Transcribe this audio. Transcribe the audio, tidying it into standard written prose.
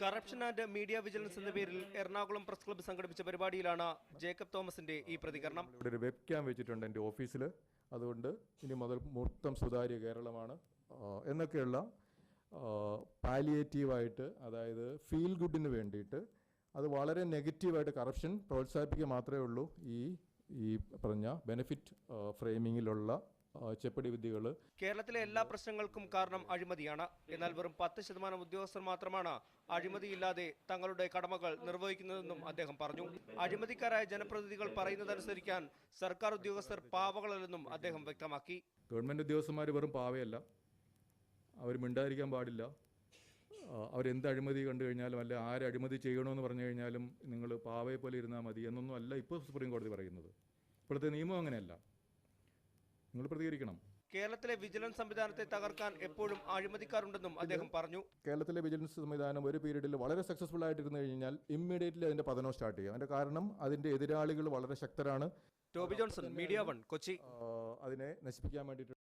Corruption and media vigilance എന്ന പേരിൽ Ernakulam press club സംഘടിപ്പിച്ച പരിപാടിയിലാണ് ജേക്കബ് തോമസിന്റെ ഈ പ്രതികരണം. ഇവിടെ ഒരു വെബ് ക്യാം വെച്ചിട്ടുണ്ട് എൻ്റെ ഓഫീസിൽ. അതുകൊണ്ട് ഇനി മുതൽ മൊത്തം സുതാര്യ കേരളമാണ് എന്നൊക്കെയുള്ള പാലിയേറ്റീവായിട്ട്, അതായത് ഫീൽ ഗുഡിന് വേണ്ടിയിട്ട്, അത് വളരെ നെഗറ്റീവായിട്ട് കറപ്ഷൻ പ്രോത്സാഹിപ്പിക്കുക മാത്രമേ ഉള്ളൂ ഈ പറഞ്ഞ ബെനിഫിറ്റ് ഫ്രെയിമിങ്ങിലുള്ള ചെപ്പടി വിദ്യകൾ. കേരളത്തിലെ എല്ലാ പ്രശ്നങ്ങൾക്കും കാരണം അഴിമതിയാണ്. എന്നാൽ വെറും 10% ഉദ്യോഗസ്ഥർ മാത്രമാണ് അഴിമതിയില്ലാതെ തങ്ങളുടെ കടമകൾ നിർവഹിക്കുന്നതെന്നും അദ്ദേഹം പറഞ്ഞു. അഴിമതിക്കാരായ ജനപ്രതിനിധികൾ പറയുന്നതനുസരിക്കാൻ സർക്കാർ ഉദ്യോഗസ്ഥർ പാവകളല്ലെന്നും അദ്ദേഹം വ്യക്തമാക്കി. ഗവൺമെൻറ് ഉദ്യോഗസ്ഥന്മാർ വെറും പാവയല്ല, അവർ മിണ്ടാതിരിക്കാൻ പാടില്ല. അവരെന്ത് അഴിമതി കണ്ടു കഴിഞ്ഞാലും, അല്ല ആര് അഴിമതി ചെയ്യണമെന്ന് പറഞ്ഞു കഴിഞ്ഞാലും നിങ്ങൾ പാവയെ പോലെ ഇരുന്നാൽ മതി എന്നൊന്നും അല്ല ഇപ്പോൾ സുപ്രീം കോടതി പറയുന്നത്. ഇപ്പോഴത്തെ നിയമം അങ്ങനെയല്ല. നിങ്ങൾ പ്രതികരിക്കണം. കേരളത്തിലെ വിജിലൻസ് സംവിധാനത്തെ തകർക്കാൻ എപ്പോഴും അഴിമതിക്കാരുണ്ടെന്നും അദ്ദേഹം പറഞ്ഞു. കേരളത്തിലെ വിജിലൻസ് സംവിധാനം ഒരു പീരീഡിൽ വളരെ സക്സസ്ഫുൾ ആയിട്ടിരുന്നു കഴിഞ്ഞാൽ ഇമ്മീഡിയറ്റ്ലി അതിന്റെ പതനം സ്റ്റാർട്ട് ചെയ്യും. അതിന്റെ കാരണം അതിന്റെ എതിരാളികൾ വളരെ ശക്തരാണ്. Toby Johnson, media 1, Kochi. അതിനെ നശിപ്പിക്കാൻ വേണ്ടിയിട്ട്